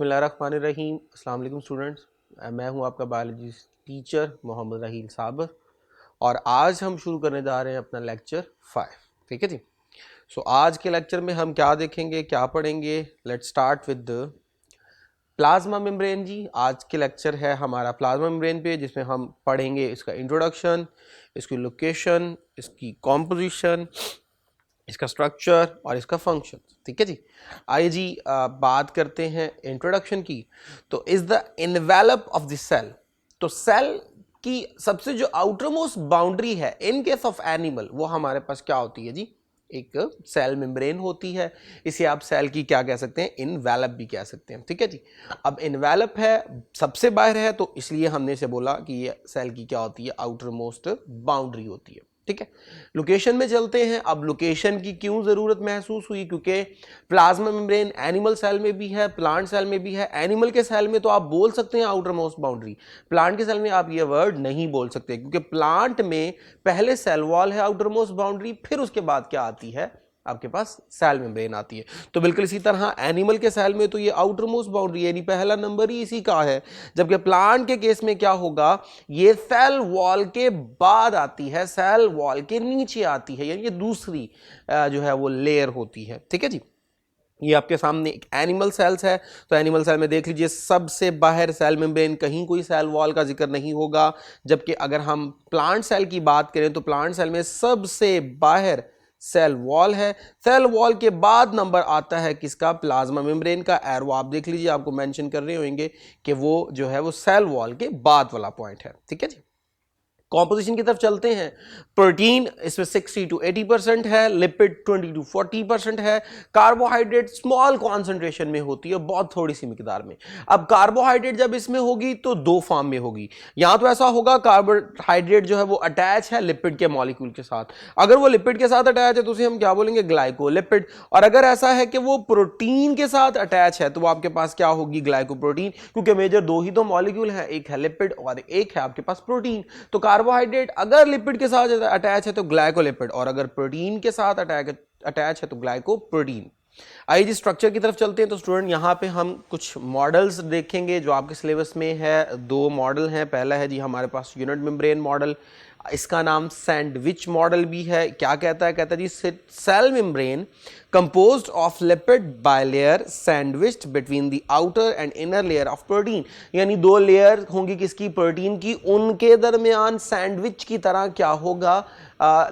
बिस्मिल्लाहिर्रहमानिर्रहीम। अस्सलाम वालेकुम स्टूडेंट्स, मैं हूं आपका बायोलॉजी टीचर मोहम्मद राहील साबर और आज हम शुरू करने जा रहे हैं अपना लेक्चर 5। ठीक है जी। सो आज के लेक्चर में हम क्या देखेंगे, क्या पढ़ेंगे। Let's start with plasma membrane जी। आज के लेक्चर है हमारा प्लाज्मा मेम्ब्रेन पे, जिसमें हम पढ़ेंगे इसका इंट्रोडक्शन, इसकी लोकेशन, इसकी कॉम्पोजिशन, इसका स्ट्रक्चर और इसका फंक्शन। ठीक है जी। आइए जी बात करते हैं इंट्रोडक्शन की। तो is the envelope of the cell. तो सेल की सबसे जो आउटर मोस्ट बाउंड्री है इन केस ऑफ एनिमल, वो हमारे पास क्या होती है जी, एक सेल मेम्ब्रेन होती है। इसे आप सेल की क्या कह सकते हैं, इनवेलप भी कह सकते हैं। ठीक है जी। अब इनवेलप है, सबसे बाहर है, तो इसलिए हमने इसे बोला कि ये सेल की क्या होती है, आउटर मोस्ट बाउंड्री होती है। ठीक है। लोकेशन में चलते हैं। अब लोकेशन की क्यों जरूरत महसूस हुई, क्योंकि प्लाज्मा मेम्ब्रेन एनिमल सेल में भी है, प्लांट सेल में भी है। एनिमल के सेल में तो आप बोल सकते हैं आउटर मोस्ट बाउंड्री, प्लांट के सेल में आप ये वर्ड नहीं बोल सकते, क्योंकि प्लांट में पहले सेल वॉल है आउटर मोस्ट बाउंड्री, फिर उसके बाद क्या आती है, आपके पास सेल मेम्ब्रेन आती है। तो बिल्कुल इसी तरह एनिमल के सेल में तो ये आउटर मोस्ट बाउंड्री यानी पहला नंबर ही इसी का है, जबकि प्लांट के केस में क्या होगा, ये सेल वॉल के बाद आती है, सेल वॉल के नीचे आती है, यानी ये दूसरी जो है वो लेयर होती है। ठीक है जी। ये आपके सामने एक एनिमल सेल्स है, तो एनिमल सेल में देख लीजिए सबसे बाहर सेल मेम्ब्रेन, कहीं कोई सेल वॉल का जिक्र नहीं होगा। जबकि अगर हम प्लांट सेल की बात करें तो प्लांट सेल में सबसे बाहर सेल वॉल है। सेल वॉल के बाद नंबर आता है किसका, प्लाज्मा मेम्ब्रेन का। एरो आप देख लीजिए, आपको मेंशन कर रहे होंगे कि वो जो है वो सेल वॉल के बाद वाला पॉइंट है। ठीक है जी। कॉम्पोजिशन की तरफ चलते हैं। प्रोटीन इसमें 60 to 80% है, लिपिड 20 to 40% है, कार्बोहाइड्रेट स्मॉल कॉन्सेंट्रेशन में होती है, बहुत थोड़ी सी मिकदार में। अब कार्बोहाइड्रेट जब इसमें होगी तो दो फॉर्म में होगी। यहां तो ऐसा होगा कार्बोहाइड्रेट जो है वो अटैच है लिपिड के मॉलिक्यूल के साथ। अगर वो लिपिड के साथ अटैच है तो उसे हम क्या बोलेंगे, ग्लाइकोलिपिड। और अगर ऐसा है कि वो प्रोटीन के साथ अटैच है तो वो आपके पास क्या होगी, ग्लाइकोप्रोटीन, क्योंकि मेजर दो ही तो मॉलिक्यूल है, एक है लिपिड और एक है आपके पास प्रोटीन। तो कार्बोहाइड्रेट अगर लिपिड के साथ अटैच है तो ग्लाइकोलिपिड, और अगर प्रोटीन के साथ अटैच है तो ग्लाइकोप्रोटीन। आइए जी स्ट्रक्चर की तरफ चलते हैं। तो स्टूडेंट यहाँ पे हम कुछ मॉडल्स देखेंगे जो आपके सिलेबस में है। दो मॉडल हैं। पहला है जी हमारे पास यूनिट मेम्ब्रेन मॉडल, इसका नाम सैंडविच मॉडल भी है। क्या कहता है, कहता है जी cell membrane composed of lipid bilayer sandwiched between the outer and inner layer of protein। यानी दो लेयर होंगी किसकी, प्रोटीन की, उनके दरमियान सैंडविच की तरह क्या होगा,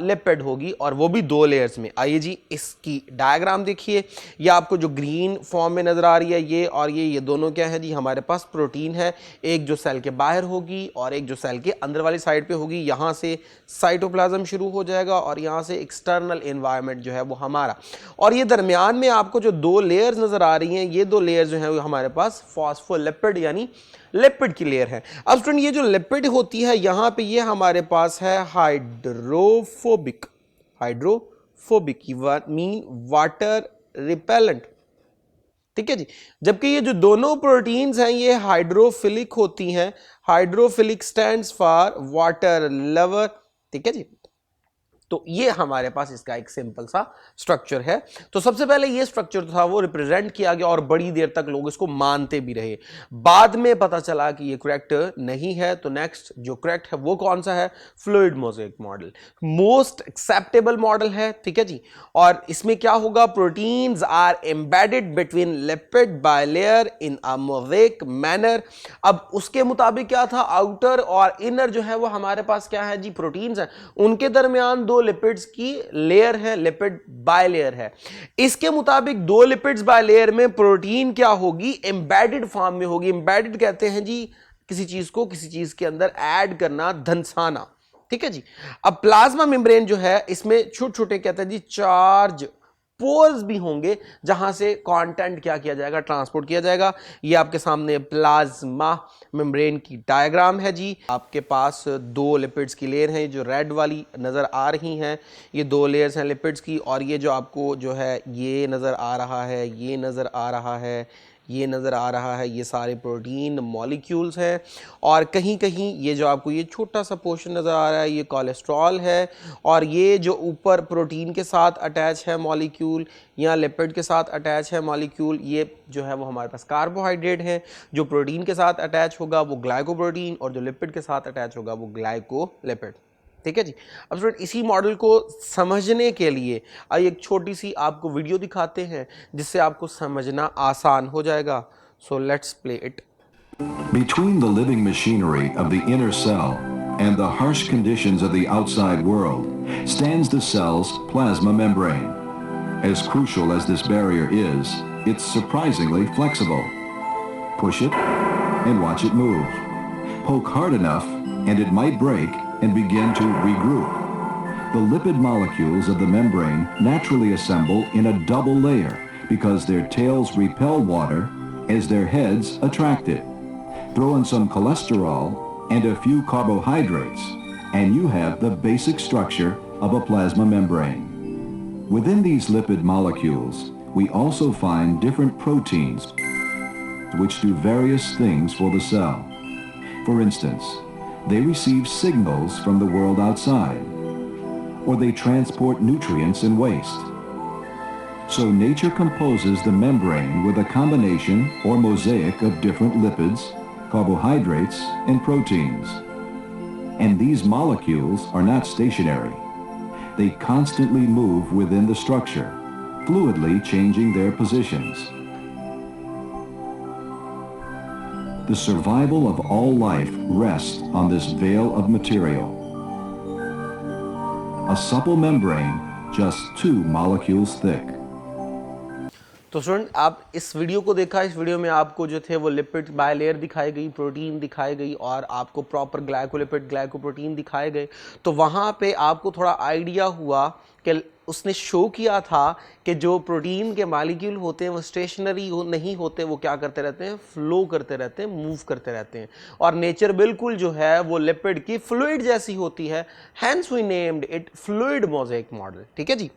लिपिड होगी, और वो भी दो लेयर्स में। आइए जी इसकी डायग्राम देखिए। ये आपको जो ग्रीन फॉर्म में नजर आ रही है ये, और ये दोनों क्या है जी, हमारे पास प्रोटीन है। एक जो सेल के बाहर होगी और एक जो सेल के अंदर वाली साइड पे होगी। यहाँ से साइटोप्लाज्म शुरू हो जाएगा और यहाँ से एक्सटर्नल एनवायरनमेंट जो है वो हमारा। और ये दरमियान में आपको जो दो लेयर्स नजर आ रही हैं, ये दो लेयर्स जो है वो हमारे पास फॉस्फोलिपिड यानी लिपिड की लेयर है। अब स्टूडेंट ये जो लिपिड होती है यहां पे ये हमारे पास है hydrophobic, hydrophobic mean water repellent. ठीक है जी। जबकि ये जो दोनों प्रोटीन्स हैं ये हाइड्रोफिलिक होती हैं। Hydrophilic stands for water lover. ठीक है जी। तो ये हमारे पास इसका एक सिंपल सा स्ट्रक्चर है। तो सबसे पहले ये स्ट्रक्चर था वो रिप्रेजेंट किया गया और बड़ी देर तक लोग इसको मानते भी रहे। बाद में पता चला कि ये करेक्ट नहीं है। तो नेक्स्ट जो करेक्ट है वो कौन सा है, fluid mosaic model, most acceptable model है। ठीक है जी। और इसमें क्या होगा, proteins are embedded between lipid bilayer in a mosaic manner. अब उसके मुताबिक क्या था, आउटर और इनर जो है वो हमारे पास क्या है जी, प्रोटीन्स है, उनके दरमियान दो लिपिड्स की लेयर है, लिपिड बायलेयर है। इसके मुताबिक दो लिपिड्स बायलेयर में प्रोटीन क्या होगी, एम्बेडेड फॉर्म में होगी। एम्बेडेड कहते हैं जी किसी चीज को किसी चीज के अंदर ऐड करना, धंसाना। ठीक है जी। अब प्लाज्मा मेम्ब्रेन जो है इसमें छोटे छोटे कहते हैं जी चार्ज पोर्स भी होंगे जहां से कंटेंट क्या किया जाएगा, ट्रांसपोर्ट किया जाएगा। ये आपके सामने प्लाज्मा मेम्ब्रेन की डायग्राम है जी। आपके पास दो लिपिड्स की लेयर हैं जो रेड वाली नज़र आ रही हैं, ये दो लेयर्स हैं लिपिड्स की। और ये जो आपको जो है ये नज़र आ रहा है, ये नज़र आ रहा है, ये नज़र आ रहा है, ये सारे प्रोटीन मॉलिक्यूल्स हैं। और कहीं कहीं ये जो आपको ये छोटा सा पोर्शन नज़र आ रहा है ये कोलेस्ट्रॉल है, और ये जो ऊपर प्रोटीन के साथ अटैच है मॉलिक्यूल या लिपिड के साथ अटैच है मॉलिक्यूल, ये जो है वो हमारे पास कार्बोहाइड्रेट है। जो प्रोटीन के साथ अटैच होगा वो ग्लाइकोप्रोटीन, और जो लिपिड के साथ अटैच होगा वो ग्लाइकोलिपिड। ठीक है जी। अब स्टूडेंट इसी मॉडल को समझने के लिए आइए एक छोटी सी आपको वीडियो दिखाते हैं जिससे आपको समझना आसान हो जाएगा। So let's play it. Between the living machinery of the inner cell and the harsh conditions of the outside world stands the cell's plasma membrane. As crucial as this barrier is, it's surprisingly flexible. Push it and watch it move. Poke hard enough and it might break and begin to regroup. The lipid molecules of the membrane naturally assemble in a double layer because their tails repel water as their heads attract it. Throw in some cholesterol and a few carbohydrates, and you have the basic structure of a plasma membrane. Within these lipid molecules, we also find different proteins which do various things for the cell. For instance, they receive signals from the world outside, or they transport nutrients and waste. So nature composes the membrane with a combination or mosaic of different lipids, carbohydrates, and proteins. And these molecules are not stationary. They constantly move within the structure, fluidly changing their positions. The survival of all life rests on this veil of material. A supple membrane, just 2 molecules thick. तो student आप इस video को देखा, इस video में आपको जो थे वो लिपिड बायलेयर दिखाई गई, प्रोटीन दिखाई गई, और आपको प्रॉपर ग्लाइकोलिपिड ग्लाइकोप्रोटीन दिखाए गए। तो वहाँ पे आपको थोड़ा आइडिया हुआ कि उसने शो किया था कि जो प्रोटीन के मॉलिक्यूल होते हैं वो स्टेशनरी नहीं होते, वो क्या करते रहते हैं, फ्लो करते रहते हैं, मूव करते रहते हैं। और नेचर बिल्कुल जो है वो लिपिड की फ्लूइड जैसी होती है, hence we named it fluid mosaic model. ठीक है जी।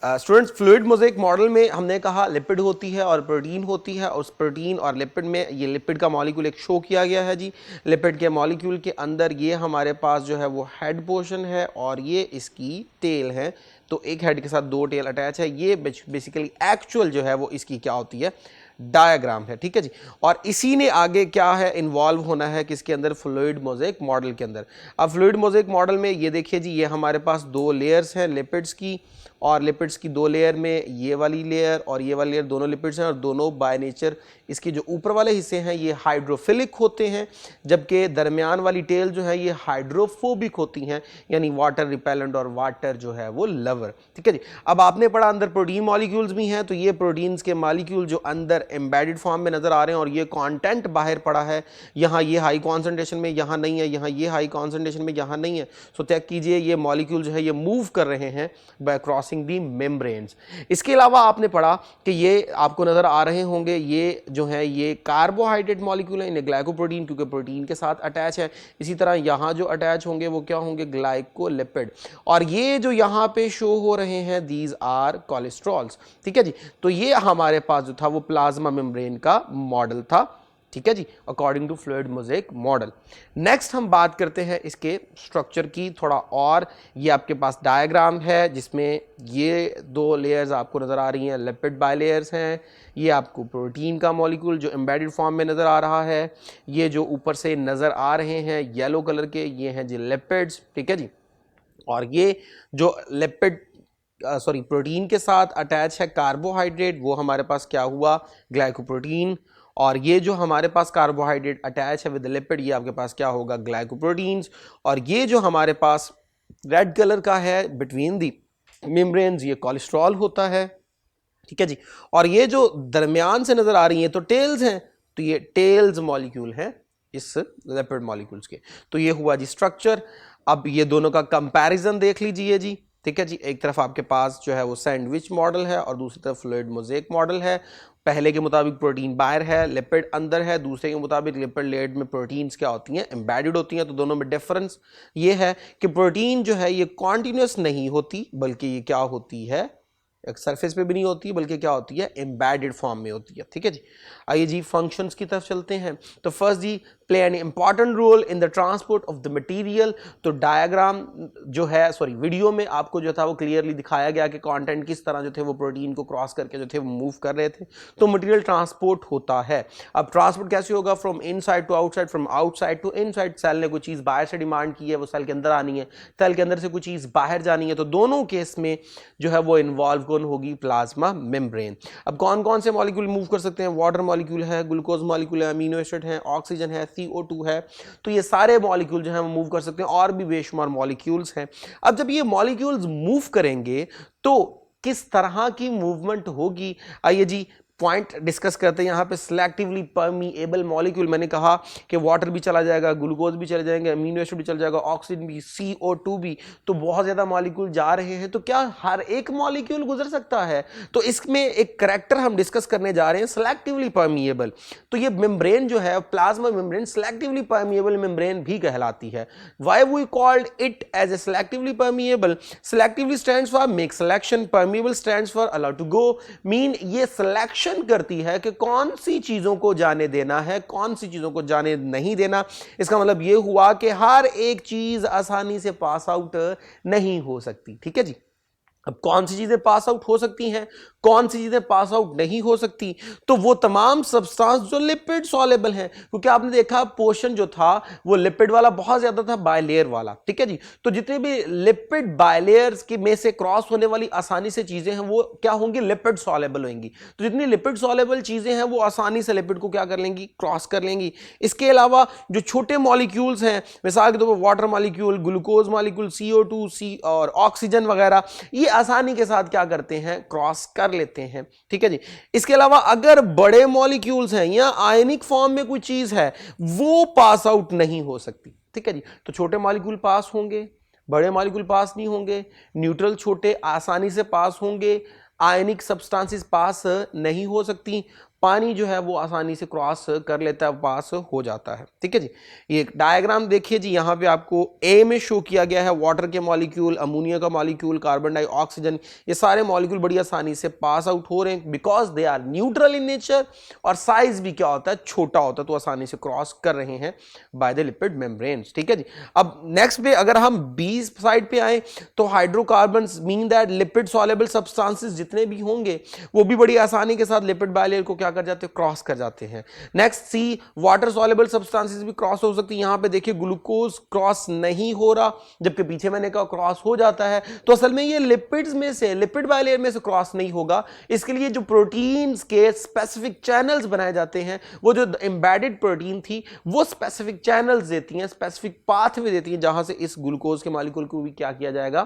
स्टूडेंट्स फ्लूइड मोज़ेक मॉडल में हमने कहा लिपिड होती है और प्रोटीन होती है, और उस प्रोटीन और लिपिड में ये लिपिड का मॉलिक्यूल एक शो किया गया है जी। लिपिड के मॉलिक्यूल के अंदर ये हमारे पास जो है वो हेड पोर्शन है और ये इसकी टेल है। तो एक हेड के साथ 2 टेल अटैच है। ये बेसिकली एक्चुअल जो है वो इसकी क्या होती है, डायग्राम है। ठीक है जी। और इसी ने आगे क्या है इन्वॉल्व होना है किसके अंदर, फ्लूइड मोज़ेक मॉडल के अंदर। अब फ्लूइड मोज़ेक मॉडल में ये देखिए जी, ये हमारे पास 2 लेयर्स हैं लिपिड्स की, और लिपिड्स की 2 लेयर में ये वाली लेयर और ये वाली लेयर दोनों लिपिड्स हैं, और दोनों बाय नेचर इसके जो ऊपर वाले हिस्से हैं ये हाइड्रोफिलिक होते हैं, जबकि दरमियान वाली टेल जो है ये हाइड्रोफोबिक होती हैं, यानी वाटर रिपेलेंट और वाटर जो है वो लवर। ठीक है जी। अब आपने पढ़ा अंदर प्रोटीन मॉलिक्यूल्स भी हैं, तो ये प्रोटीन्स के मॉलिक्यूल जो अंदर एम्बेडेड फॉर्म में नजर आ रहे हैं, और ये कंटेंट बाहर पड़ा है, यहाँ ये हाई कॉन्सेंट्रेशन में, यहाँ नहीं है, यहाँ ये हाई कॉन्सेंट्रेशन में, यहाँ नहीं है। सो चेक कीजिए ये मॉलिक्यूल जो है ये मूव कर रहे हैं बाय क्रॉसिंग दी मेम्ब्रेन्स। इसके अलावा आपने पढ़ा कि ये आपको नजर आ रहे होंगे, ये जो है ये कार्बोहाइड्रेट मॉलिक्यूल है, इन्हें ग्लाइकोप्रोटीन क्योंकि प्रोटीन के साथ अटैच है। इसी तरह यहाँ जो अटैच होंगे वो क्या होंगे, ग्लाइकोलिपिड। और ये जो यहाँ पे शो हो रहे हैं दीज आर कोलेस्ट्रॉल्स। ठीक है जी। तो ये हमारे पास जो था वो प्लाज्मा मेम्ब्रेन का मॉडल था। ठीक है जी, according to fluid mosaic model. Next हम बात करते हैं इसके स्ट्रक्चर की थोड़ा और। ये आपके पास डायग्राम है जिसमें ये 2 लेयर्स आपको नज़र आ रही हैं, लिपिड बायलेयर्स हैं। ये आपको प्रोटीन का मॉलिक्यूल जो एम्बेडेड फॉर्म में नज़र आ रहा है। ये जो ऊपर से नज़र आ रहे हैं येलो कलर के, ये हैं जी लिपिड्स। ठीक है जी। और ये जो लिपिड प्रोटीन के साथ अटैच है कार्बोहाइड्रेट, वो हमारे पास क्या हुआ, ग्लाइकोप्रोटीन। और ये जो हमारे पास कार्बोहाइड्रेट अटैच है विद लिपिड, ये आपके पास क्या होगा, ग्लाइकोप्रोटीन्स। और ये जो हमारे पास रेड कलर का है बिटवीन दी मेम्ब्रेन्स, ये कोलेस्ट्रॉल होता है। ठीक है जी। और ये जो दरमियान से नजर आ रही है तो टेल्स हैं, तो ये टेल्स मॉलिक्यूल हैं इस लिपिड मॉलिक्यूल्स के। तो ये हुआ जी स्ट्रक्चर। अब ये दोनों का कंपैरिजन देख लीजिए जी। ठीक है जी। एक तरफ आपके पास जो है वो सैंडविच मॉडल है और दूसरी तरफ फ्लूइड मोज़ेक मॉडल है। पहले के मुताबिक प्रोटीन बाहर है, लिपिड अंदर है। दूसरे के मुताबिक लिपिड लेयर में प्रोटीन्स क्या होती हैं, एम्बेडेड होती हैं। तो दोनों में डिफरेंस ये है कि प्रोटीन जो है ये कॉन्टिन्यूस नहीं होती, बल्कि ये क्या होती है, एक सरफेस पे भी नहीं होती बल्कि क्या होती है, एम्बेडेड फॉर्म में होती है। ठीक है जी, आइए जी फंक्शंस की तरफ चलते हैं। तो फर्स्ट जी, play an important role in the transport of the material. तो डायग्राम जो है, सॉरी वीडियो में आपको जो था वो क्लियरली दिखाया गया कि कंटेंट किस तरह जो थे वो प्रोटीन को क्रॉस करके जो थे वो मूव कर रहे थे। तो मटेरियल ट्रांसपोर्ट होता है। अब ट्रांसपोर्ट कैसे होगा, from inside to outside, from outside to inside. Cell ने कोई चीज़ बाहर से डिमांड की है, वो सेल के अंदर आनी है, सेल के अंदर से कोई चीज़ बाहर जानी है, तो दोनों केस में जो है वो इन्वॉल्व कौन होगी, प्लाज्मा मेम्ब्रेन। अब कौन कौन से मॉलिक्यूल मूव कर सकते हैं, वाटर मॉलिक्यूल है, ग्लूकोज मॉलिक्यूल है, अमीनो एसिड है, ऑक्सीजन है, CO2 है। तो ये सारे मॉलिक्यूल जो है वो मूव कर सकते हैं, और भी बेशुमार मॉलिक्यूल्स हैं। अब जब ये मॉलिक्यूल्स मूव करेंगे तो किस तरह की मूवमेंट होगी, आइए जी पॉइंट डिस्कस करते हैं यहाँ पे। सिलेक्टिवली परमीएबल मॉलिक्यूल, मैंने कहा कि वाटर भी चला जाएगा, ग्लूकोज भी चले जाएंगे, अमीनो एसिड भी चल जाएगा, ऑक्सीजन भी, CO2 भी। तो बहुत ज़्यादा मॉलिक्यूल जा रहे हैं, तो क्या हर एक मॉलिक्यूल गुजर सकता है? तो इसमें एक करैक्टर हम डिस्कस करने जा रहे हैं, सिलेक्टिवली परमीएबल। तो ये मेम्ब्रेन जो है, plasma membrane, selectively permeable membrane भी कहलाती है। Why we called it as a selectively permeable? Selectively stands for make selection, permeable stands for allow to go. Mean ये सिलेक्शन करती है कि कौन सी चीजों को जाने देना है, कौन सी चीजों को जाने नहीं देना। इसका मतलब यह हुआ कि हर एक चीज आसानी से पास आउट नहीं हो सकती। ठीक है जी, अब कौन सी चीजें पास आउट हो सकती हैं, कौन सी चीजें पास आउट नहीं हो सकती? तो वो तमाम सब्सटेंस जो लिपिड सॉल्युबल हैं, क्योंकि आपने देखा पोर्शन जो था वो लिपिड वाला बहुत ज्यादा था, बायलेयर वाला। ठीक है जी, तो जितने भी लिपिड बायलेयर्स के में से क्रॉस होने वाली आसानी से चीजें हैं वो क्या होंगी, लिपिड सॉल्युबल होंगी। तो जितनी लिपिड सॉल्युबल चीजें हैं वो आसानी से लिपिड को क्या कर लेंगी, क्रॉस कर लेंगी। इसके अलावा जो छोटे मॉलिक्यूल्स हैं, मिसाल के तौर पर water molecule, glucose molecule, CO2 और ऑक्सीजन वगैरह, ये आसानी के साथ क्या करते हैं, क्रॉस कर लेते हैं। ठीक है जी, इसके अलावा अगर बड़े मॉलिक्यूल्स हैं या आयनिक फॉर्म में कोई चीज है वो पास आउट नहीं हो सकती। ठीक है जी, तो छोटे मॉलिक्यूल पास होंगे, बड़े मॉलिक्यूल पास नहीं होंगे, न्यूट्रल छोटे आसानी से पास होंगे, आयनिक सब्सटेंसेस पास नहीं हो सकती, पानी जो है वो आसानी से क्रॉस कर लेता है, पास हो जाता है। ठीक है जी, ये डायग्राम देखिए जी, यहाँ पे आपको ए में शो किया गया है वाटर के मॉलिक्यूल, अमोनिया का मॉलिक्यूल, कार्बन डाइऑक्सीजन, ये सारे मॉलिक्यूल बड़ी आसानी से पास आउट हो रहे हैं because they are neutral in nature, और साइज भी क्या होता है, छोटा होता है, तो आसानी से क्रॉस कर रहे हैं बाय द लिपिड मेम्ब्रेन्स। ठीक है जी, अब नेक्स्ट पे अगर हम बी साइड पे आए तो hydrocarbons mean that lipid soluble substances जितने भी होंगे वो भी बड़ी आसानी के साथ लिपिड बायलेयर को कर जाते हैं, क्रॉस कर जाते हैं। नेक्स्ट सी, वाटर सॉल्युबल सब्सटेंसेस भी क्रॉस हो सकती है। यहां पे देखिए ग्लूकोज क्रॉस नहीं हो रहा, जबकि पीछे मैंने कहा क्रॉस हो जाता है। तो असल में ये लिपिड्स में से, लिपिड बायलेयर में से क्रॉस नहीं होगा। इसके लिए जो प्रोटीन्स के स्पेसिफिक चैनल्स बनाए जाते हैं, वो जो एम्बेडेड प्रोटीन थी वो स्पेसिफिक चैनल्स देती हैं, स्पेसिफिक पाथवे देती हैं, जहां से इस ग्लूकोज के मॉलिक्यूल को भी क्या किया जाएगा,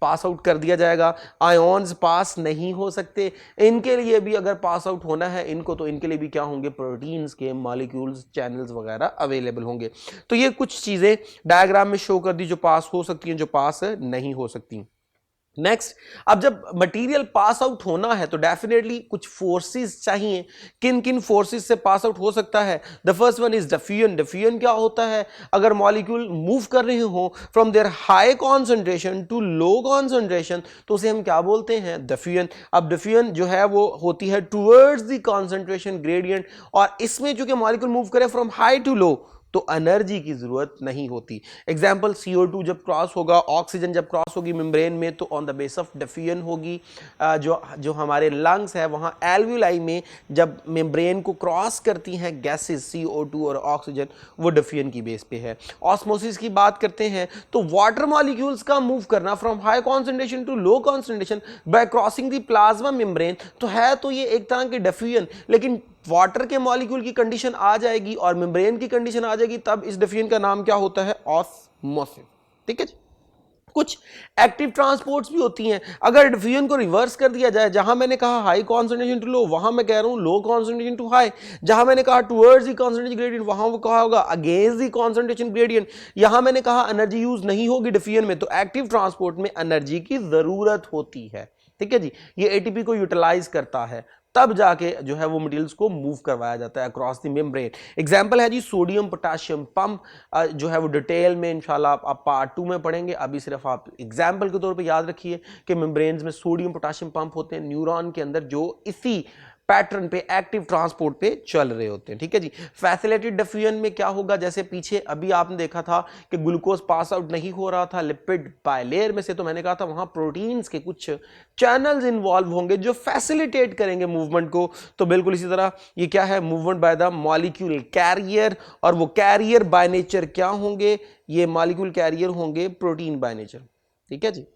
पास आउट कर दिया जाएगा। आयोन्स पास नहीं हो सकते, इनके लिए भी अगर पास आउट होना है इनको, तो इनके लिए भी क्या होंगे, प्रोटीन्स के मॉलिक्यूल्स चैनल्स वगैरह अवेलेबल होंगे। तो ये कुछ चीजें डायग्राम में शो कर दी जो पास हो सकती हैं, जो पास नहीं हो सकती। नेक्स्ट, अब जब मटेरियल पास आउट होना है तो डेफिनेटली कुछ फोर्सेस चाहिए। किन किन फोर्सेस से पास आउट हो सकता है? The first one is diffusion. Diffusion क्या होता है? अगर मॉलिक्यूल मूव कर रहे हो from their high concentration to low concentration, तो उसे हम क्या बोलते हैं? डिफ्यूजन। अब डिफ्यूजन जो है वो होती है टुवर्ड्स द कॉन्सेंट्रेशन ग्रेडियंट, और इसमें चूंकि मॉलिक्यूल मूव करे फ्रॉम हाई टू लो तो एनर्जी की जरूरत नहीं होती। एग्जाम्पल, CO2 जब क्रॉस होगा, ऑक्सीजन जब क्रॉस होगी मेम्ब्रेन में, तो on the base of diffusion होगी। जो हमारे लंग्स है वहाँ एल्वियोलाई में जब मेम्ब्रेन को क्रॉस करती हैं गैसेस CO2 और ऑक्सीजन, वो डिफ्यूजन की बेस पे है। ऑस्मोसिस की बात करते हैं तो वाटर मॉलिक्यूल्स का मूव करना from high concentration to low concentration by crossing the plasma membrane, तो है तो ये एक तरह की डिफ्यूजन, लेकिन वाटर के मॉलिक्यूल की कंडीशन आ जाएगी और मेम्ब्रेन की कंडीशन आ जाएगी, तब इस डिफ्यूजन का नाम क्या होता है? ऑस्मोसिस। ठीक है जी, कुछ एक्टिव ट्रांसपोर्ट्स भी होती हैं। अगर डिफ्यूजन को रिवर्स कर दिया जाए, जहां मैंने कहा हाई कॉन्सेंट्रेशन टू लो, वहां मैं कह रहा हूं लो कॉन्सेंट्रेशन टू हाई। जहां मैंने कहा टुवर्ड्स द कॉन्सेंट्रेशन ग्रेडियंट, वहां वो कहा होगा अगेंस्ट द कॉन्सेंट्रेशन ग्रेडियंट। यहां मैंने कहा एनर्जी यूज नहीं होगी डिफ्यूजन में, तो एक्टिव ट्रांसपोर्ट में एनर्जी की जरूरत होती है। ठीक है जी, ये ATP को यूटिलाइज करता है। तब जाके जो है वो मटेरियल्स को मूव करवाया जाता है अक्रॉस द मेम्ब्रेन। एग्जांपल है जी सोडियम पोटेशियम पंप, जो है वो डिटेल में इंशाल्लाह आप पार्ट 2 में पढ़ेंगे। अभी सिर्फ आप एग्जांपल के तौर पे याद रखिए कि मेम्ब्रेन्स में सोडियम पोटेशियम पंप होते हैं न्यूरॉन के अंदर, जो इसी पैटर्न पे एक्टिव ट्रांसपोर्ट पे चल रहे होते हैं। ठीक है जी। फैसिलिटेड डिफ्यूजन में क्या होगा, जैसे पीछे अभी आपने देखा था कि ग्लूकोज पास आउट नहीं हो रहा था लिपिड बायलेयर में से, तो मैंने कहा था वहां प्रोटीन्स के कुछ चैनल्स इन्वॉल्व होंगे जो फैसिलिटेट करेंगे मूवमेंट को। तो बिल्कुल इसी तरह ये क्या है, movement by the molecule carrier, और वो कैरियर बाय नेचर क्या होंगे, ये मॉलिक्यूल कैरियर होंगे प्रोटीन बाय नेचर। ठीक है जी।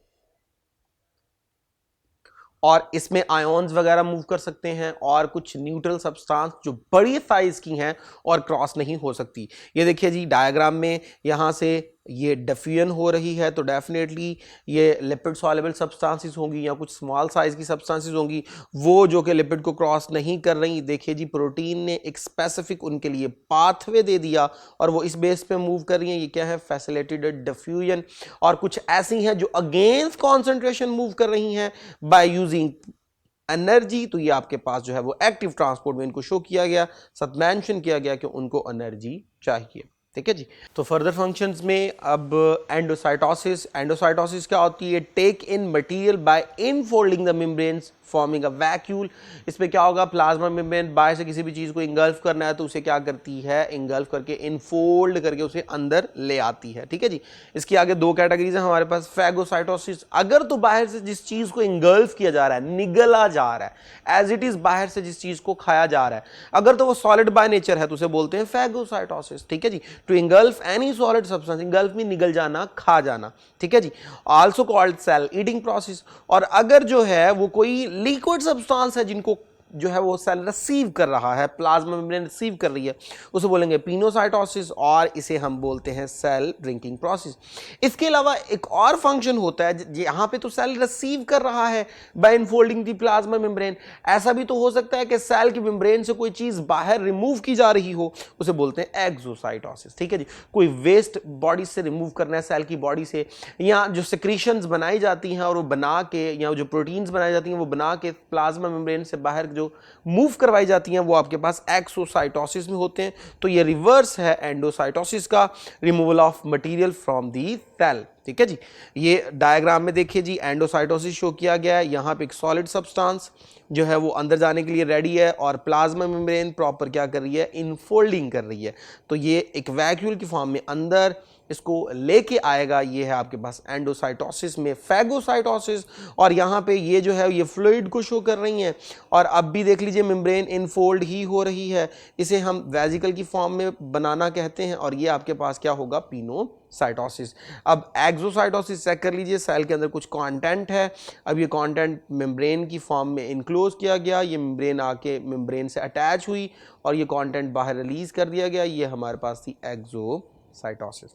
और इसमें आयोन्स वगैरह मूव कर सकते हैं और कुछ न्यूट्रल सब्सटेंस जो बड़ी साइज की हैं और क्रॉस नहीं हो सकती। ये देखिए जी डायग्राम में, यहां से ये डिफ्यूजन हो रही है तो डेफिनेटली ये लिपिड सॉल्युबल सब्सटेंसेस होंगी या कुछ स्मॉल साइज की सब्सटेंसेस होंगी, वो जो कि लिपिड को क्रॉस नहीं कर रही। देखिए जी प्रोटीन ने एक स्पेसिफिक उनके लिए पाथवे दे दिया और वो इस बेस पे मूव कर रही हैं। ये क्या है, फैसिलिटेटेड डिफ्यूजन। और कुछ ऐसी हैं जो अगेंस्ट कॉन्सेंट्रेशन मूव कर रही हैं बाय यूजिंग एनर्जी, तो ये आपके पास जो है वो एक्टिव ट्रांसपोर्ट में इनको शो किया गया, सब मेंशन किया गया कि उनको एनर्जी चाहिए। ठीक है जी। तो फर्दर फंक्शंस में अब एंडोसाइटोसिस। एंडोसाइटोसिस क्या होती है, take in material by infolding the membranes forming a vacuole. इसमें क्या होगा, प्लाज्मा मेम्ब्रेन बाहर से किसी भी चीज को इंगल्फ करना है तो उसे क्या करती है, इंगल्फ करके इनफोल्ड करके उसे अंदर ले आती है। ठीक है जी। इसकी आगे दो कैटेगरीज है हमारे पास, फैगोसाइटोसिस, अगर तो बाहर से जिस चीज को इंगल्फ किया जा रहा है, निगला जा रहा है, एज इट इज बाहर से जिस चीज को खाया जा रहा है, अगर तो वो सॉलिड बाय नेचर है तो उसे बोलते हैं फैगोसाइटोसिस। ठीक है जी। To engulf any solid substance, engulf में निगल जाना, खा जाना। ठीक है जी। Also called cell eating process. और अगर जो है वो कोई लिक्विड सब्सटेंस है जिनको जो है वो सेल रिसीव कर रहा है, प्लाज्मा मेम्ब्रेन रिसीव कर रही है, उसे बोलेंगे पिनोसाइटोसिस, और इसे हम बोलते हैं सेल ड्रिंकिंग प्रोसेस। इसके अलावा एक और फंक्शन होता है, यहां पे तो सेल रिसीव कर रहा है by infolding the plasma membrane, ऐसा भी तो हो सकता है कि सेल की मेम्ब्रेन से कोई चीज बाहर रिमूव की जा रही हो, उसे बोलते हैं एक्सोसाइटोसिस। ठीक है जी। कोई वेस्ट बॉडी से रिमूव करना है सेल की बॉडी से, या जो सिक्रीशंस बनाई जाती हैं और वो बना के, या जो प्रोटीन्स बनाई जाती हैं वो बना के प्लाज्मा मेम्ब्रेन से बाहर जो मूव करवाई जाती हैं, वो आपके पास एक्सोसाइटोसिस में होते हैं। तो ये रिवर्स है एंडोसाइटोसिस का, removal of material from the cell. ठीक है जी। ये डायग्राम में देखिए जी एंडोसाइटोसिस शो किया गया है, यहां पे एक सॉलिड सब्सटेंस जो है वो अंदर जाने के लिए रेडी है और प्लाज्मा मेम्ब्रेन प्रॉपर क्या कर रही है, इनफोल्डिंग कर रही है। तो ये एक वैक्यूल की फॉर्म में अंदर इसको लेके आएगा। ये है आपके पास एंडोसाइटोसिस में फैगोसाइटोसिस, और यहाँ पे ये जो है ये फ्लूइड को शो कर रही हैं। और अब भी देख लीजिए मेम्ब्रेन इनफोल्ड ही हो रही है, इसे हम वेजिकल की फॉर्म में बनाना कहते हैं, और ये आपके पास क्या होगा, पिनोसाइटोसिस। अब एक्सोसाइटोसिस चेक कर लीजिए, सेल के अंदर कुछ कंटेंट है, अब ये कंटेंट मेम्ब्रेन की फॉर्म में इनक्लोज किया गया, ये मेम्ब्रेन आके मेम्ब्रेन से अटैच हुई और ये कंटेंट बाहर रिलीज कर दिया गया, ये हमारे पास थी एक्सोसाइटोसिस।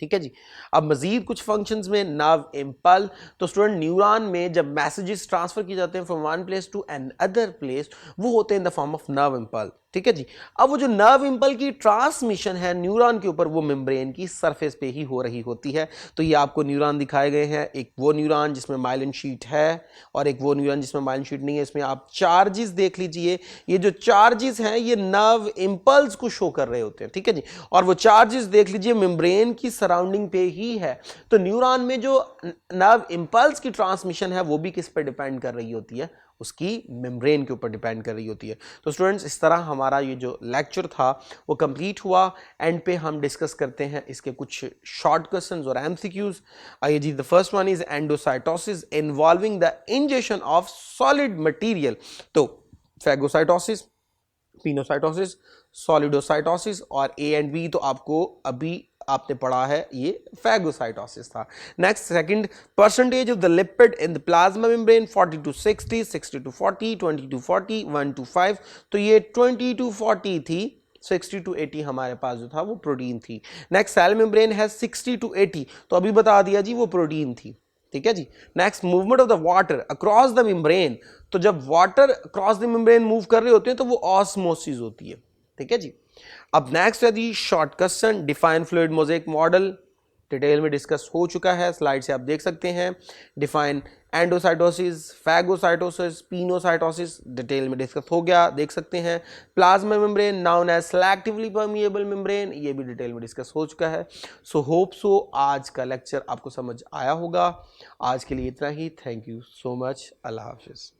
ठीक है जी। अब मजीद कुछ फंक्शंस में नर्व इम्पल्स। तो स्टूडेंट न्यूरॉन में जब मैसेजेस ट्रांसफर किए जाते हैं from one place to another place, वो होते हैं in the form of nerve impulse. ठीक है जी। अब वो जो नर्व इम्पल्स की ट्रांसमिशन है न्यूरॉन के ऊपर, वो मेम्ब्रेन की सरफेस पे ही हो रही होती है। तो ये आपको न्यूरॉन दिखाए गए हैं, एक वो न्यूरॉन जिसमें माइलिन शीट है और एक वो न्यूरॉन जिसमें माइलिन शीट नहीं है। इसमें आप चार्जेस देख लीजिए, ये जो चार्जेस हैं ये नर्व इम्पल्स को शो कर रहे होते हैं। ठीक है जी। और वो चार्जेस देख लीजिए मेम्ब्रेन की सराउंडिंग पे ही है। तो न्यूरॉन में जो नर्व इम्पल्स की ट्रांसमिशन है वो भी किस पे डिपेंड कर रही होती है, उसकी मेम्ब्रेन के ऊपर डिपेंड कर रही होती है। तो स्टूडेंट्स इस तरह हमारा ये जो लेक्चर था वो कंप्लीट हुआ। एंड पे हम डिस्कस करते हैं इसके कुछ शॉर्ट क्वेश्चंस और एमसीक्यूज। आइए जी, the first one is endocytosis involving the injection of solid material. तो फैगोसाइटोसिस, पिनोसाइटोसिस, सॉलिडोसाइटोसिस और ए एंड बी तो आपको अभी आपने पढ़ा है, ये फैगोसाइटोसिस था। Next second, percentage of the lipid in the plasma membrane 40 to 60, 60 to 40, 20 to 40, 1 to 5। तो ये 20 to 40 थी, 60 to 80 हमारे पास जो था वो प्रोटीन थी। नेक्स्ट सेल मेम्ब्रेन है 60 to 80, तो अभी बता दिया जी वो प्रोटीन थी। ठीक है जी। Next, movement of the water across the membrane. तो जब water across the membrane move कर रहे होते हैं तो वो ऑस्मोसिस होती है। ठीक है जी। अब नेक्स्ट है the short question, define fluid mosaic model. Detail में डिस्कस हो चुका है, स्लाइड से आप देख सकते हैं। Define endocytosis, phagocytosis, pinocytosis, detail में डिस्कस हो गया, देख सकते हैं। Plasma membrane known as selectively permeable membrane, ये भी डिटेल में डिस्कस हो चुका है। सो होप सो आज का लेक्चर आपको समझ आया होगा। आज के लिए इतना ही। Thank you so much. अल्लाह हाफिज़।